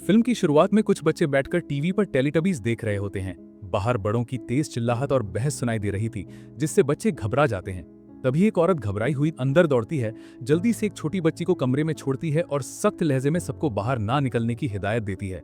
Film की शुरुआत में कुछ बच्चे बैठकर टीवी पर टेलीटबीज देख रहे होते हैं। बाहर बड़ों की तेज चिल्लाहट और बहस सुनाई दे रही थी, जिससे बच्चे घबरा जाते हैं। तभी एक औरत घबराई हुई अंदर दौड़ती है, जल्दी से एक छोटी बच्ची को कमरे में छोड़ती है और सख्त लहजे में सबको बाहर ना निकलने की हिदायत देती है।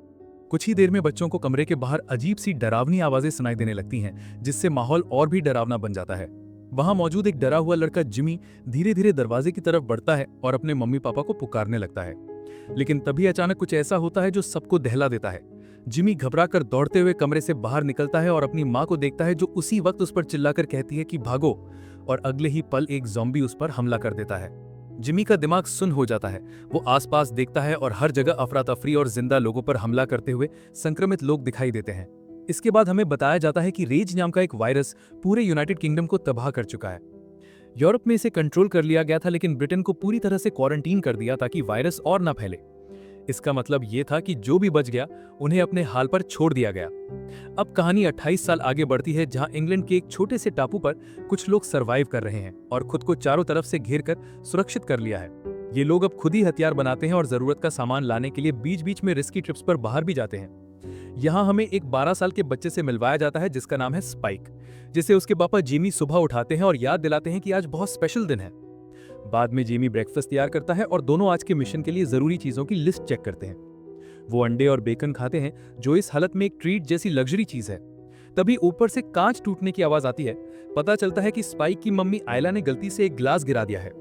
कुछ ही देर में बच्चों को कमरे के बाहर अजीब सी डरावनी आवाजें सुनाई देने लगती हैं, जिससे माहौल और भी डरावना बन जाता है। वहां मौजूद एक डरा हुआ लड़का जिमी धीरे धीरे दरवाजे की तरफ बढ़ता है और अपने मम्मी पापा को पुकारने लगता है। लेकिन तभी अचानक कुछ ऐसा होता है जो सबको दहला देता है। जिमी घबराकर दौड़ते हुए कमरे से बाहर निकलता है और अपनी मां को देखता है, जो उसी वक्त उस पर चिल्लाकर कहती है कि भागो, और अगले ही पल एक ज़ॉम्बी उस पर हमला कर देता है। जिमी का दिमाग सुन्न हो जाता है। वो आसपास देखता है और हर जगह अफरा तफरी और जिंदा लोगों पर हमला करते हुए संक्रमित लोग दिखाई देते हैं। इसके बाद हमें बताया जाता है कि रेज नाम का एक वायरस पूरे यूनाइटेड किंगडम को तबाह कर चुका है। यूरोप में इसे कंट्रोल कर लिया गया था, लेकिन ब्रिटेन को पूरी तरह से क्वारंटीन कर दिया ताकि वायरस और न फैले। इसका मतलब ये था कि जो भी बच गया उन्हें अपने हाल पर छोड़ दिया गया। अब कहानी 28 साल आगे बढ़ती है, जहां इंग्लैंड के एक छोटे से टापू पर कुछ लोग सरवाइव कर रहे हैं और खुद को चारों तरफ से घेर कर सुरक्षित कर लिया है। ये लोग अब खुद ही हथियार बनाते हैं और जरूरत का सामान लाने के लिए बीच बीच में रिस्की ट्रिप्स पर बाहर भी जाते हैं। यहाँ हमें एक 12 साल के बच्चे से मिलवाया जाता है, जिसका नाम है स्पाइक, जिसे उसके पापा जिमी सुबह उठाते हैं और याद दिलाते हैं कि आज बहुत स्पेशल दिन है। बाद में जिमी ब्रेकफास्ट तैयार करता है और दोनों आज के मिशन के लिए जरूरी चीजों की लिस्ट चेक करते हैं। वो अंडे और बेकन खाते हैं, जो इस हालत में एक ट्रीट जैसी लग्जरी चीज है। तभी ऊपर से कांच टूटने की आवाज आती है। पता चलता है कि स्पाइक की मम्मी आयला ने गलती से एक ग्लास गिरा दिया है।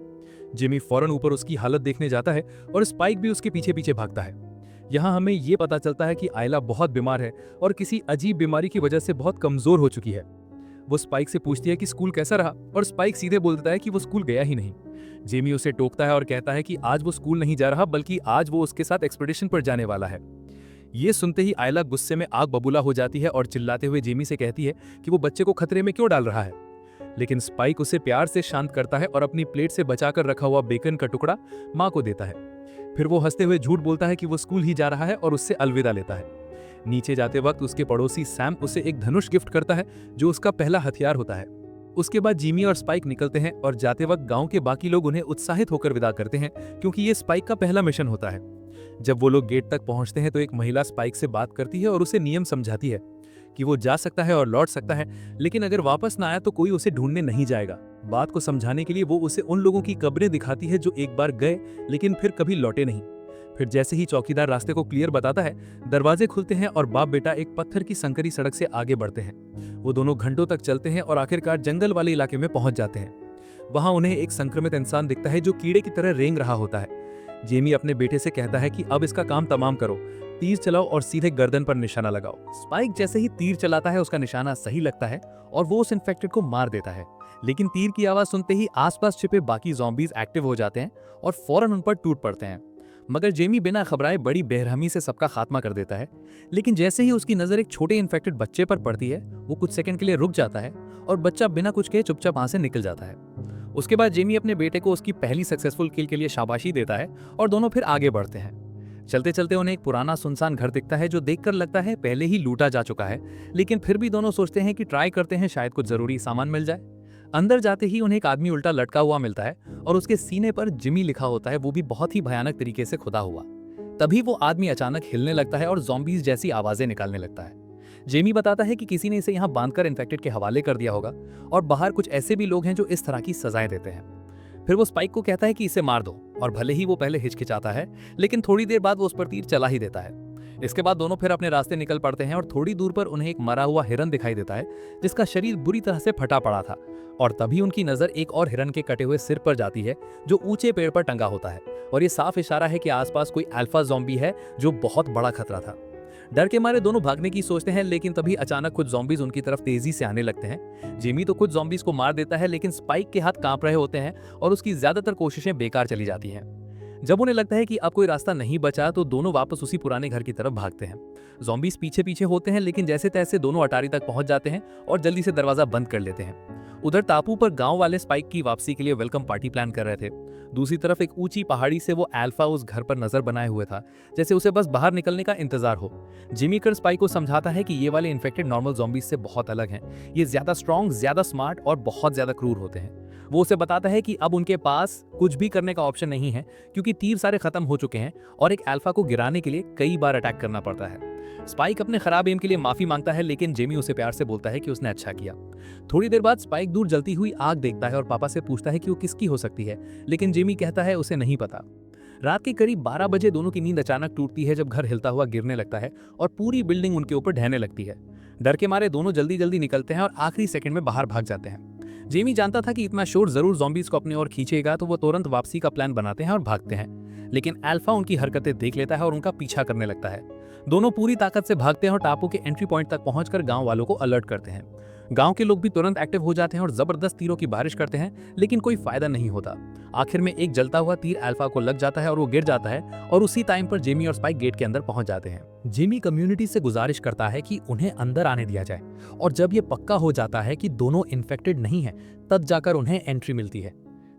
जिमी फौरन ऊपर उसकी हालत देखने जाता है और स्पाइक भी उसके पीछे पीछे भागता है। यहाँ हमें ये पता चलता है कि आयला बहुत बीमार है और किसी अजीब बीमारी की वजह से बहुत कमजोर हो चुकी है। वो स्पाइक से पूछती है कि स्कूल कैसा रहा, और स्पाइक सीधे बोल देता है कि वो स्कूल गया ही नहीं। जेमी उसे टोकता है और कहता है कि आज वो स्कूल नहीं जा रहा, बल्कि आज वो उसके साथ एक्सपीडिशन पर जाने वाला है। ये सुनते ही आयला गुस्से में आग बबूला हो जाती है और चिल्लाते हुए जेमी से कहती है कि वो बच्चे को खतरे में क्यों डाल रहा है। लेकिन स्पाइक उसे प्यार से शांत करता है और अपनी प्लेट से बचाकर रखा हुआ बेकन का टुकड़ा मां को देता है। फिर वो हंसते हुए झूठ बोलता है कि वो स्कूल ही जा रहा है और उससे अलविदा लेता है। नीचे जाते वक्त उसके पड़ोसी सैम उसे एक धनुष गिफ्ट करता है, जो उसका पहला हथियार होता है। उसके बाद जिमी और स्पाइक निकलते हैं और जाते वक्त गांव के बाकी लोग उन्हें उत्साहित होकर विदा करते हैं, क्योंकि ये स्पाइक का पहला मिशन होता है। जब वो लोग गेट तक पहुंचते हैं तो एक महिला स्पाइक से बात करती है और उसे नियम समझाती है कि वो जा सकता है और लौट सकता है, लेकिन अगर वापस ना आया तो कोई उसे ढूंढने नहीं जाएगा। बात को समझाने के लिए वो उसे उन लोगों की कब्रें दिखाती है जो एक बार गए लेकिन फिर कभी लौटे नहीं। फिर जैसे ही चौकीदार रास्ते को क्लियर बताता है, दरवाजे खुलते हैं और बाप बेटा एक पत्थर की संकरी सड़क से आगे बढ़ते हैं। वो दोनों घंटों तक चलते हैं और आखिरकार जंगल वाले इलाके में पहुंच जाते हैं। वहां उन्हें एक संक्रमित इंसान दिखता है, जो कीड़े की तरह रेंग रहा होता है। जेमी अपने बेटे से कहता है कि अब इसका काम तमाम करो, तीर चलाओ और सीधे गर्दन पर निशाना लगाओ। स्पाइक जैसे ही तीर चलाता है, उसका निशाना सही लगता है और वो उस इन्फेक्टेड को मार देता है। लेकिन तीर की आवाज सुनते ही आसपास छिपे बाकी ज़ॉम्बीज एक्टिव हो जाते हैं और फौरन उन पर टूट पड़ते हैं। मगर जेमी बिना घबराए बड़ी बेरहमी से सबका खात्मा कर देता है। लेकिन जैसे ही उसकी नजर एक छोटे इन्फेक्टेड बच्चे पर पड़ती है, वो कुछ सेकंड के लिए रुक जाता है और बच्चा बिना कुछ कहे चुपचाप वहां से निकल जाता है। उसके बाद जेमी अपने बेटे को उसकी पहली सक्सेसफुल किल के लिए शाबाशी देता है और दोनों फिर आगे बढ़ते हैं। चलते चलते उन्हें एक पुराना सुनसान घर दिखता है, जो देखकर लगता है पहले ही लूटा जा चुका है। लेकिन फिर भी दोनों सोचते हैं कि ट्राई करते हैं, शायद कुछ जरूरी सामान मिल जाए। अंदर जाते ही उन्हें एक आदमी उल्टा लटका हुआ मिलता है और उसके सीने पर जिमी लिखा होता है, वो भी बहुत ही भयानक तरीके से खुदा हुआ। तभी वो आदमी अचानक हिलने लगता है और ज़ॉम्बीज जैसी आवाजें निकालने लगता है। जेमी बताता है कि किसी ने इसे यहाँ बांधकर इन्फेक्टेड के हवाले कर दिया होगा और बाहर कुछ ऐसे भी लोग हैं जो इस तरह की सजाएं देते हैं। फिर वो स्पाइक को कहता है कि इसे मार दो, और भले ही वो पहले हिचकिचाता है, लेकिन थोड़ी देर बाद वो उस पर तीर चला ही देता है। इसके बाद दोनों फिर अपने रास्ते निकल पड़ते हैं और थोड़ी दूर पर उन्हें एक मरा हुआ हिरन दिखाई देता है, जिसका शरीर बुरी तरह से फटा पड़ा था। और तभी उनकी नजर एक और हिरन के कटे हुए सिर पर जाती है, जो ऊंचे पेड़ पर टंगा होता है, और ये साफ इशारा है कि आसपास कोई अल्फा ज़ॉम्बी है, जो बहुत बड़ा खतरा था। डर के मारे दोनों भागने की सोचते हैं, लेकिन तभी अचानक कुछ ज़ॉम्बीज उनकी तरफ तेजी से आने लगते हैं। जिमी तो कुछ ज़ॉम्बीज को मार देता है, लेकिन स्पाइक के हाथ कांप रहे होते हैं और उसकी ज्यादातर कोशिशें बेकार चली जाती हैं। जब उन्हें लगता है कि अब कोई रास्ता नहीं बचा, तो दोनों वापस उसी पुराने घर की तरफ भागते हैं। ज़ॉम्बीज पीछे पीछे होते हैं, लेकिन जैसे तैसे दोनों अटारी तक पहुंच जाते हैं और जल्दी से दरवाजा बंद कर लेते हैं। उधर टापू पर गांव वाले स्पाइक की वापसी के लिए वेलकम पार्टी प्लान कर रहे थे। दूसरी तरफ एक ऊंची पहाड़ी से वो अल्फा उस घर पर नजर बनाए हुए था, जैसे उसे बस बाहर निकलने का इंतजार हो। जिमी कर स्पाइक को समझाता है कि ये वाले इन्फेक्टेड नॉर्मल ज़ॉम्बीज से बहुत अलग हैं। ये ज्यादा स्ट्रॉन्ग, ज्यादा स्मार्ट और बहुत ज्यादा क्रूर होते हैं। वो उसे बताता है कि अब उनके पास कुछ भी करने का ऑप्शन नहीं है क्योंकि तीर सारे खत्म हो चुके हैं और एक अल्फा को गिराने के लिए कई बार अटैक करना पड़ता है। स्पाइक अपने खराब एम के लिए माफी मांगता है, लेकिन जेमी उसे प्यार से बोलता है कि उसने अच्छा किया। थोड़ी देर बाद स्पाइक दूर जलती हुई आग देखता है और पापा से पूछता है कि वो किसकी हो सकती है, लेकिन जेमी कहता है उसे नहीं पता। रात के करीब 12 बजे दोनों की नींद अचानक टूटती है जब घर हिलता हुआ गिरने लगता है और पूरी बिल्डिंग उनके ऊपर ढहने लगती है। डर के मारे दोनों जल्दी जल्दी निकलते हैं और आखिरी सेकंड में बाहर भाग जाते हैं। जेमी जानता था कि इतना शोर जरूर ज़ॉम्बीज को अपनी ओर खींचेगा, तो वो तुरंत वापसी का प्लान बनाते हैं और भागते हैं। लेकिन अल्फा उनकी हरकतें देख लेता है और उनका पीछा करने लगता है। दोनों पूरी ताकत से भागते हैं और टापू के एंट्री पॉइंट तक पहुंचकर गांव वालों को अलर्ट करते हैं। गांव के लोग भी तुरंत एक्टिव हो जाते हैं और जबरदस्त तीरों की बारिश करते हैं, लेकिन कोई फायदा नहीं होता। आखिर में एक जलता हुआ तीर अल्फा को लग जाता है और वो गिर जाता है और उसी टाइम पर जेमी और स्पाइक गेट के अंदर पहुंच जाते हैं। जेमी कम्युनिटी से गुजारिश करता है कि उन्हें अंदर आने दिया जाए और जब ये पक्का हो जाता है कि दोनों इन्फेक्टेड नहीं है, तब जाकर उन्हें एंट्री मिलती है।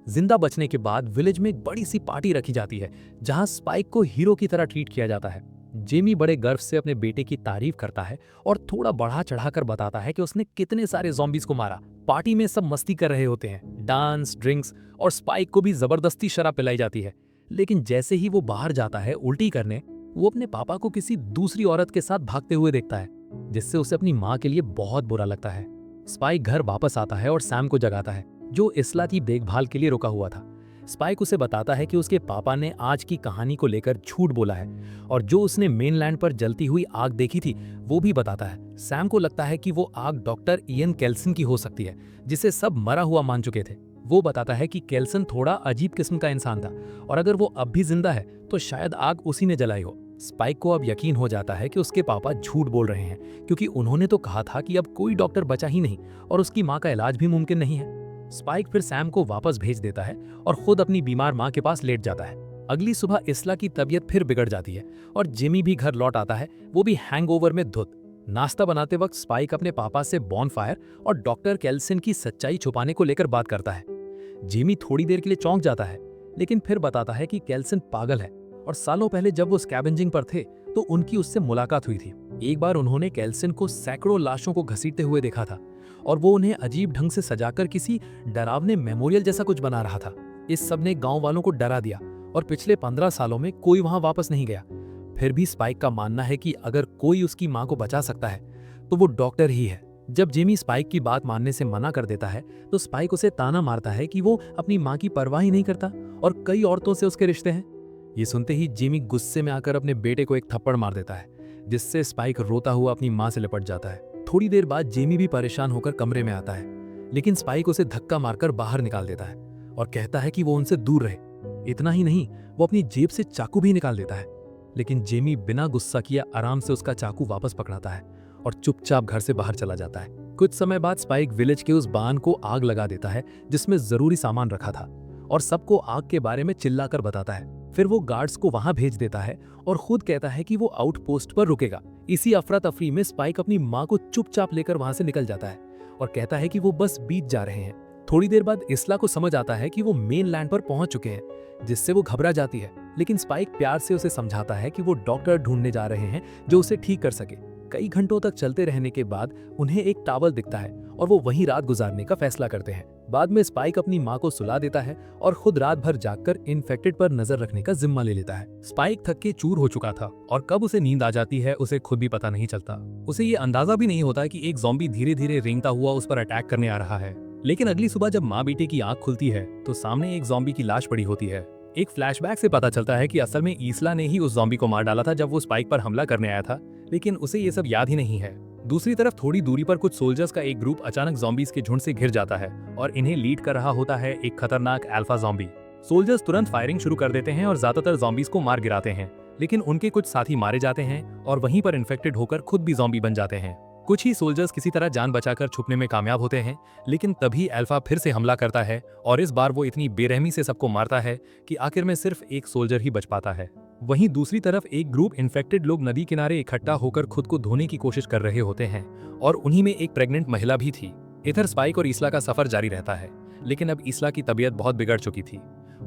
जिंदा बचने के बाद विलेज में एक बड़ी सी पार्टी रखी जाती है जहां स्पाइक को हीरो की तरह ट्रीट किया जाता है। जेमी बड़े गर्व से अपने बेटे की तारीफ करता है और थोड़ा बढ़ा चढ़ाकर बताता है कि उसने कितने सारे ज़ॉम्बीज को मारा। पार्टी में सब मस्ती कर रहे होते हैं, डांस, ड्रिंक्स और स्पाइक को भी जबरदस्ती शराब पिलाई जाती है। लेकिन जैसे ही वो बाहर जाता है उल्टी करने, वो अपने पापा को किसी दूसरी औरत के साथ भागते हुए देखता है, जिससे उसे अपनी माँ के लिए बहुत बुरा लगता है। स्पाइक घर वापस आता है और सैम को जगाता है, जो इसला की देखभाल के लिए रुका हुआ था। स्पाइक उसे बताता है कि उसके पापा ने आज की कहानी को लेकर झूठ बोला है और जो उसने मेनलैंड पर जलती हुई आग देखी थी वो भी बताता है। सैम को लगता है कि वो आग डॉक्टर इयन केल्सन की हो सकती है, जिसे सब मरा हुआ मान चुके थे। वो बताता है कि केल्सन थोड़ा अजीब किस्म का इंसान था और अगर वो अब भी जिंदा है तो शायद आग उसी ने जलाई हो। स्पाइक को अब यकीन हो जाता है कि उसके पापा झूठ बोल रहे हैं, क्योंकि उन्होंने तो कहा था कि अब कोई डॉक्टर बचा ही नहीं और उसकी माँ का इलाज भी मुमकिन नहीं है। स्पाइक फिर सैम को वापस भेज देता है और खुद अपनी बीमार माँ के पास लेट जाता है। अगली सुबह इसला की तबीयत फिर बिगड़ जाती है और जिमी भी घर लौट आता है, वो भी हैंगओवर में धुत। नाश्ता बनाते वक्त स्पाइक अपने पापा से बॉनफायर और डॉक्टर केल्सन की सच्चाई छुपाने को लेकर बात करता है। जिमी थोड़ी देर के लिए चौंक जाता है, लेकिन फिर बताता है कि केल्सन पागल है और सालों पहले जब वो स्कैवेंजिंग पर थे तो उनकी उससे मुलाकात हुई थी। एक बार उन्होंने केल्सन को सैकड़ों लाशों को घसीटते हुए देखा था और वो उन्हें अजीब ढंग से सजाकर किसी डरावने मेमोरियल जैसा कुछ बना रहा था। इस सब ने गांव वालों को डरा दिया और पिछले 15 सालों में कोई वहां वापस नहीं गया। फिर भी स्पाइक का मानना है कि अगर कोई उसकी मां को बचा सकता है तो वो डॉक्टर ही है। जब जेमी स्पाइक की बात मानने से मना कर देता है तो स्पाइक उसे ताना मारता है कि वो अपनी मां की परवाह ही नहीं करता और कई औरतों से उसके रिश्ते हैं। ये सुनते ही जेमी गुस्से में आकर अपने बेटे को एक थप्पड़ मार देता है, जिससे स्पाइक रोता हुआ अपनी मां से लिपट जाता है। थोड़ी देर बाद जेमी भी परेशान होकर कमरे में आता है, लेकिन स्पाइक उसे धक्का मारकर बाहर निकाल देता है और कहता है कि वो उनसे दूर रहे। इतना ही नहीं, वो अपनी जेब से चाकू भी निकाल देता है, लेकिन जेमी बिना गुस्सा किए आराम से उसका चाकू वापस पकड़ाता है और चुपचाप घर से बाहर चला जाता है। कुछ समय बाद स्पाइक विलेज के उस बांध को आग लगा देता है जिसमें जरूरी सामान रखा था और सबको आग के बारे में चिल्लाकर बताता है। फिर वो गार्ड्स को वहां भेज देता है और खुद कहता है कि वो आउटपोस्ट पर रुकेगा। इसी अफरा तफरी में स्पाइक अपनी मां को चुपचाप लेकर वहां से निकल जाता है और कहता है कि वो बस बीत जा रहे हैं। थोड़ी देर बाद इसला को समझ आता है कि वो मेन लैंड पर पहुंच चुके हैं, जिससे वो घबरा जाती है, लेकिन स्पाइक प्यार से उसे समझाता है कि वो डॉक्टर ढूंढने जा रहे हैं जो उसे ठीक कर सके। कई घंटों तक चलते रहने के बाद उन्हें एक टावर दिखता है और वो वहीं रात गुजारने का फैसला करते हैं। बाद में स्पाइक अपनी मां को सुला देता है और खुद रात भर जागकर इन्फेक्टेड पर नजर रखने का जिम्मा ले लेता है। स्पाइक थक के चूर हो चुका था और कब उसे नींद आ जाती है उसे खुद भी पता नहीं चलता। उसे ये अंदाजा भी नहीं होता कि एक ज़ॉम्बी धीरे धीरे रेंगता हुआ उस पर अटैक करने आ रहा है। लेकिन अगली सुबह जब माँ बेटे की आंख खुलती है तो सामने एक ज़ॉम्बी की लाश पड़ी होती है। एक फ्लैशबैक से पता चलता है कि असल में ईसला ने ही उस ज़ॉम्बी को मार डाला था जब वो स्पाइक पर हमला करने आया था, लेकिन उसे ये सब याद ही नहीं है। दूसरी तरफ थोड़ी दूरी पर कुछ सोल्जर्स का एक ग्रुप अचानक ज़ॉम्बीज के झुंड से घिर जाता है और इन्हें लीड कर रहा होता है एक खतरनाक अल्फा ज़ॉम्बी। सोल्जर्स तुरंत फायरिंग शुरू कर देते हैं और ज्यादातर ज़ॉम्बीज को मार गिराते हैं, लेकिन उनके कुछ साथी मारे जाते हैं और वहीं पर इन्फेक्टेड होकर खुद भी ज़ॉम्बी बन जाते हैं। कुछ ही सोल्जर्स किसी तरह जान बचाकर छुपने में कामयाब होते हैं, लेकिन तभी अल्फा फिर से हमला करता है और इस बार वो इतनी बेरहमी से सबको मारता है कि आखिर में सिर्फ एक सोल्जर ही बच पाता है। वहीं दूसरी तरफ एक ग्रुप इन्फेक्टेड लोग नदी किनारे इकट्ठा होकर खुद को धोने की कोशिश कर रहे होते हैं और उन्हीं में एक प्रेग्नेंट महिला भी थी। इधर स्पाइक और ईसला का सफर जारी रहता है, लेकिन अब ईसला की तबीयत बहुत बिगड़ चुकी थी।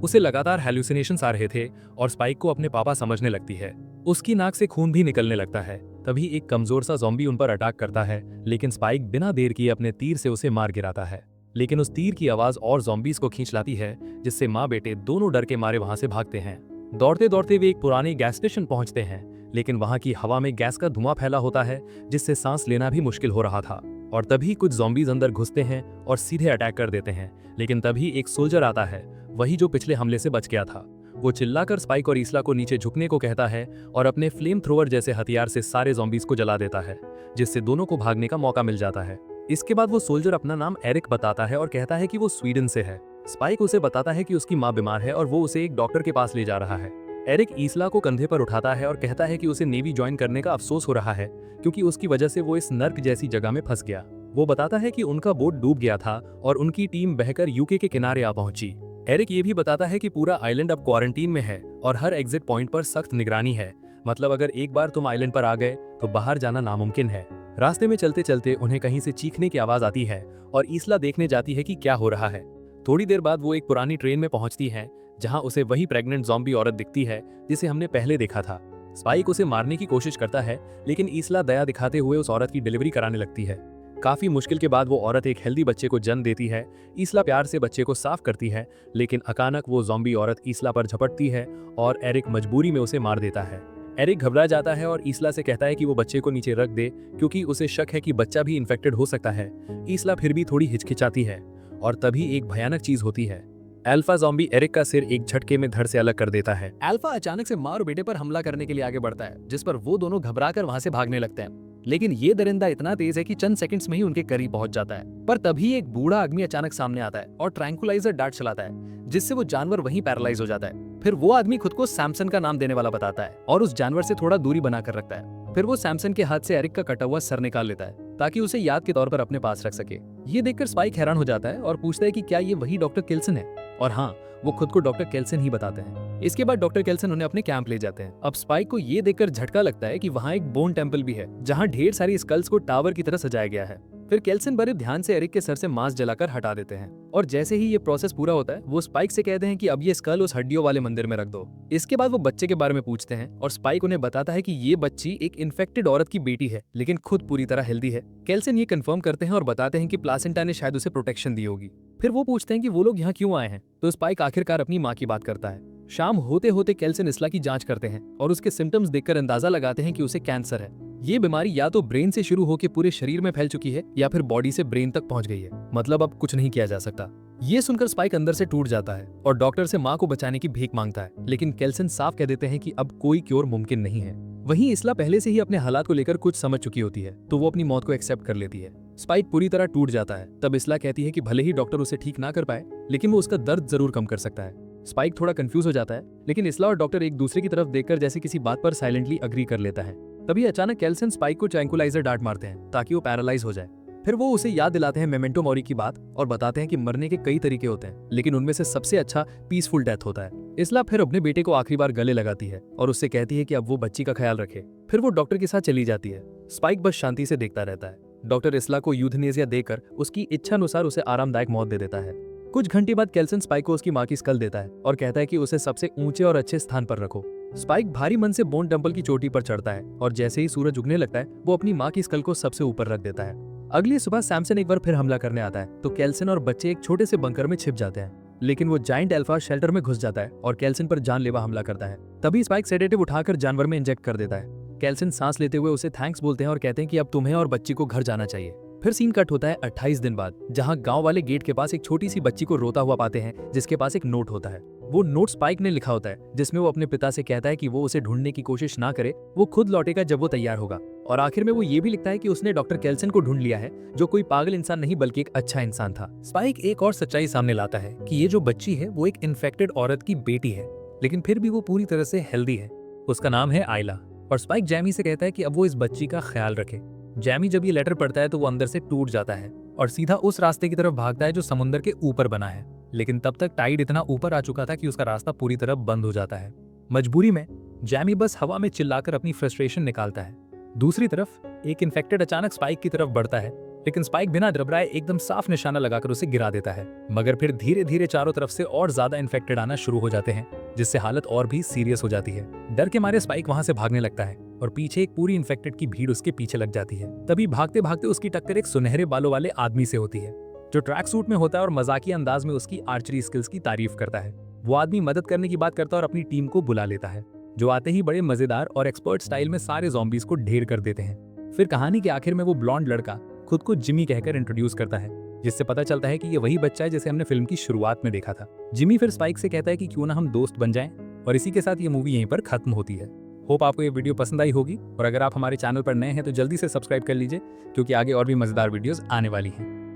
उसे लगातार हैलुसिनेशंस आ रहे थे और स्पाइक को अपने पापा समझने लगती है। उसकी नाक से खून भी निकलने लगता है। तभी एक कमजोर सा ज़ॉम्बी उन पर अटैक करता है, लेकिन स्पाइक बिना देर किए अपने तीर से उसे मार गिराता है। लेकिन उस तीर की आवाज और ज़ॉम्बीज को खींच लाती है, जिससे माँ बेटे दोनों डर के मारे वहां से भागते हैं। दौड़ते दौड़ते वे एक पुराने गैस स्टेशन पहुंचते हैं, लेकिन वहां की हवा में गैस का धुआं फैला होता है, जिससे सांस लेना भी मुश्किल हो रहा था। और तभी कुछ ज़ॉम्बीज अंदर घुसते हैं और सीधे अटैक कर देते हैं। लेकिन तभी एक सोल्जर आता है, वही जो पिछले हमले से बच गया था। वो चिल्लाकर स्पाइक और ईस्ला को नीचे झुकने को कहता है और अपने फ्लेम थ्रोवर जैसे हथियार से सारे ज़ॉम्बीज को जला देता है, जिससे दोनों को भागने का मौका मिल जाता है। इसके बाद वो सोल्जर अपना नाम एरिक बताता है और कहता है कि वो स्वीडन से है। स्पाइक उसे बताता है कि उसकी माँ बीमार है और वो उसे एक डॉक्टर के पास ले जा रहा है। एरिक ईस्ला को कंधे पर उठाता है और कहता है कि उसे नेवी ज्वाइन करने का अफसोस हो रहा है, क्योंकि उसकी वजह से वो इस नर्क जैसी जगह में फंस गया। वो बताता है कि उनका बोट डूब गया था और उनकी टीम बहकर यूके के किनारे आ पहुंची। एरिक ये भी बताता है कि पूरा आइलैंड अब क्वारंटीन में है और हर एग्जिट पॉइंट पर सख्त निगरानी है। मतलब अगर एक बार तुम आइलैंड पर आ गए तो बाहर जाना नामुमकिन है। रास्ते में चलते चलते उन्हें कहीं से चीखने की आवाज आती है और ईस्ला देखने जाती है कि क्या हो रहा है। थोड़ी देर बाद वो एक पुरानी ट्रेन में पहुंचती है, जहां उसे वही प्रेग्नेंट ज़ॉम्बी औरत दिखती है जिसे हमने पहले देखा था। स्पाइक उसे मारने की कोशिश करता है, लेकिन ईस्ला दया दिखाते हुए उस औरत की डिलीवरी कराने लगती है। काफी मुश्किल के बाद वो औरत एक हेल्दी बच्चे को जन्म देती है। ईस्ला प्यार से बच्चे को साफ करती है, लेकिन अचानक वो ज़ॉम्बी औरत ईस्ला पर झपटती है और एरिक मजबूरी में उसे मार देता है। एरिक घबरा जाता है और ईस्ला से कहता है कि वो बच्चे को नीचे रख दे, क्योंकि उसे शक है कि बच्चा भी इन्फेक्टेड हो सकता है। ईस्ला फिर भी थोड़ी हिचकिचाती है और तभी एक भयानक चीज होती है। अल्फा ज़ॉम्बी एरिक का सिर एक झटके में धड़ से अलग कर देता है। अल्फा अचानक से माँ और बेटे पर हमला करने के लिए आगे बढ़ता है, जिस पर वो दोनों घबराकर वहां से भागने लगते हैं। लेकिन ये दरिंदा इतना तेज है कि चंद सेकंड्स में ही उनके करीब पहुंच जाता है। पर तभी एक बूढ़ा आदमी अचानक सामने आता है और ट्रैंकुलाइजर डार्ट चलाता है, जिससे वो जानवर वहीं पैरालाइज हो जाता है। फिर वो आदमी खुद को सैमसन का नाम देने वाला बताता है और उस जानवर से थोड़ा दूरी बनाकर रखता है। फिर वो सैमसन के हाथ से एरिक का कटा हुआ सर निकाल लेता है, ताकि उसे याद के तौर पर अपने पास रख सके। ये देखकर स्पाइक हैरान हो जाता है और पूछता है कि क्या ये वही डॉक्टर केल्सन है। और हाँ, वो खुद को डॉक्टर केल्सन ही बताते हैं। इसके बाद डॉक्टर केल्सन उन्हें अपने कैंप ले जाते हैं। अब स्पाइक को ये देखकर झटका लगता है कि वहाँ एक बोन टेम्पल भी है, जहाँ ढेर सारी स्कल्स को टावर की तरह सजाया गया है। फिर केल्सन बड़े ध्यान से एरिक के सर से मांस जलाकर हटा देते हैं और जैसे ही ये प्रोसेस पूरा होता है, वो स्पाइक से कहते हैं कि अब ये स्कल उस हड्डियों वाले मंदिर में रख दो। इसके बाद वो बच्चे के बारे में पूछते हैं और स्पाइक उन्हें बताता है कि ये बच्ची एक इन्फेक्टेड औरत की बेटी है, लेकिन खुद पूरी तरह हेल्दी है। केल्सन ये कंफर्म करते हैं और बताते हैं कि प्लासेंटा ने शायद उसे प्रोटेक्शन दी होगी। फिर वो पूछते हैं कि वो लोग यहाँ क्यों आए हैं, तो स्पाइक आखिरकार अपनी माँ की बात करता है। शाम होते होते केल्सन ईस्ला की जांच करते हैं और उसके सिम्टम्स देखकर अंदाजा लगाते हैं कि उसे कैंसर है। ये बीमारी या तो ब्रेन से शुरू होकर पूरे शरीर में फैल चुकी है या फिर बॉडी से ब्रेन तक पहुंच गई है। मतलब अब कुछ नहीं किया जा सकता। ये सुनकर स्पाइक अंदर से टूट जाता है और डॉक्टर से माँ को बचाने की भीख मांगता है, लेकिन केल्सन साफ कह देते हैं कि अब कोई क्योर मुमकिन नहीं है। वहीं ईस्ला पहले से ही अपने हालात को लेकर कुछ समझ चुकी होती है, तो वो अपनी मौत को एक्सेप्ट कर लेती है। स्पाइक पूरी तरह टूट जाता है। तब ईस्ला कहती है कि भले ही डॉक्टर उसे ठीक ना कर पाए, लेकिन वो उसका दर्द जरूर कम कर सकता है। स्पाइक थोड़ा कंफ्यूज हो जाता है, लेकिन ईस्ला और डॉक्टर एक दूसरे की तरफ देखकर जैसे किसी बात पर साइलेंटली अग्री कर लेता है। तभी अचानक केल्सन स्पाइक को ट्रैंकुलाइजर डार्ट मारते हैं ताकि वो पैरालाइज हो जाए। फिर वो उसे याद दिलाते हैं मेमेंटो मोरी की बात और बताते हैं कि मरने के कई तरीके होते हैं, लेकिन उनमें से सबसे अच्छा पीसफुल डेथ होता है। ईस्ला फिर अपने बेटे को आखिरी बार गले लगाती है और उससे कहती है कि अब वो बच्ची का ख्याल रखे। फिर वो डॉक्टर के साथ चली जाती है। स्पाइक बस शांति से देखता रहता है। डॉक्टर ईस्ला को यूथनेसिया देकर उसकी इच्छा अनुसार उसे आरामदायक मौत दे देता है। कुछ घंटे बाद केल्सन स्पाइक को उसकी माँ की स्कल देता है और कहता है कि उसे सबसे ऊंचे और अच्छे स्थान पर रखो। स्पाइक भारी मन से बोन टेम्पल की चोटी पर चढ़ता है और जैसे ही सूरज उगने लगता है, वो अपनी माँ की स्कल को सबसे ऊपर रख देता है। अगली सुबह सैमसन एक बार फिर हमला करने आता है, तो केल्सन और बच्चे एक छोटे से बंकर में छिप जाते हैं, लेकिन वो जाइंट अल्फा शेल्टर में घुस जाता है और केल्सन पर जानलेवा हमला करता है। तभी स्पाइक सेडेटिव उठाकर जानवर में इंजेक्ट कर देता है। केल्सन सांस लेते हुए उसे थैंक्स बोलते हैं और कहते हैं कि अब तुम्हें और बच्ची को घर जाना चाहिए। फिर सीन कट होता है 28 दिन बाद, जहां गांव वाले गेट के पास एक छोटी सी बच्ची को रोता हुआ पाते हैं, जिसके पास एक नोट होता है। वो नोट स्पाइक ने लिखा होता है, जिसमें वो अपने पिता से कहता है कि वो उसे ढूंढने की कोशिश ना करे, वो खुद लौटेगा जब वो तैयार होगा। और आखिर में वो ये भी लिखता है कि उसने डॉक्टर केल्सन को ढूंढ लिया है, जो कोई पागल इंसान नहीं बल्कि एक अच्छा इंसान था। स्पाइक एक और सच्चाई सामने लाता है कि ये जो बच्ची है वो एक इन्फेक्टेड औरत की बेटी है, लेकिन फिर भी वो पूरी तरह से हेल्दी है। उसका नाम है आइला। और स्पाइक जैमी से कहता है कि अब वो इस बच्ची का ख्याल रखे। जैमी जब ये लेटर पढ़ता है तो वो अंदर से टूट जाता है और सीधा उस रास्ते की तरफ भागता है जो समुद्र के ऊपर बना है, लेकिन तब तक टाइड इतना ऊपर आ चुका था कि उसका रास्ता पूरी तरह बंद हो जाता है। मजबूरी में जैमी बस हवा में चिल्लाकर अपनी फ्रस्ट्रेशन निकालता है। दूसरी तरफ एक इन्फेक्टेड अचानक स्पाइक की तरफ बढ़ता है, लेकिन स्पाइक बिना घबराए एकदम साफ निशाना लगाकर उसे गिरा देता है। मगर फिर धीरे धीरे चारों तरफ से और ज्यादा इन्फेक्टेड आना शुरू हो जाते हैं, जिससे हालत और भी सीरियस हो जाती है। डर के मारे स्पाइक वहां से भागने लगता है और पीछे एक पूरी इन्फेक्टेड की भीड़ उसके पीछे लग जाती है। तभी भागते भागते उसकी टक्कर एक सुनहरे बालों वाले आदमी से होती है। जो ट्रैक सूट में होता है और मजाकिया अंदाज में उसकी आर्चरी स्किल्स की तारीफ करता है। वो आदमी मदद करने की बात करता है और अपनी टीम को बुला लेता है, जो आते ही बड़े मजेदार और एक्सपर्ट स्टाइल में सारे ज़ॉम्बीज को ढेर कर देते हैं। फिर कहानी के आखिर में वो ब्लॉन्ड लड़का खुद को जिमी कहकर इंट्रोड्यूस करता है, जिससे पता चलता है कि ये वही बच्चा है जिसे हमने फिल्म की शुरुआत में देखा था। जिमी फिर स्पाइक से कहता है कि क्यों ना हम दोस्त बन जाएं, और इसी के साथ ये मूवी यहीं पर खत्म होती है। होप आपको ये वीडियो पसंद आई होगी, और अगर आप हमारे चैनल पर नए हैं तो जल्दी से सब्सक्राइब कर लीजिए, क्योंकि आगे और भी मजेदार वीडियोस आने वाली हैं।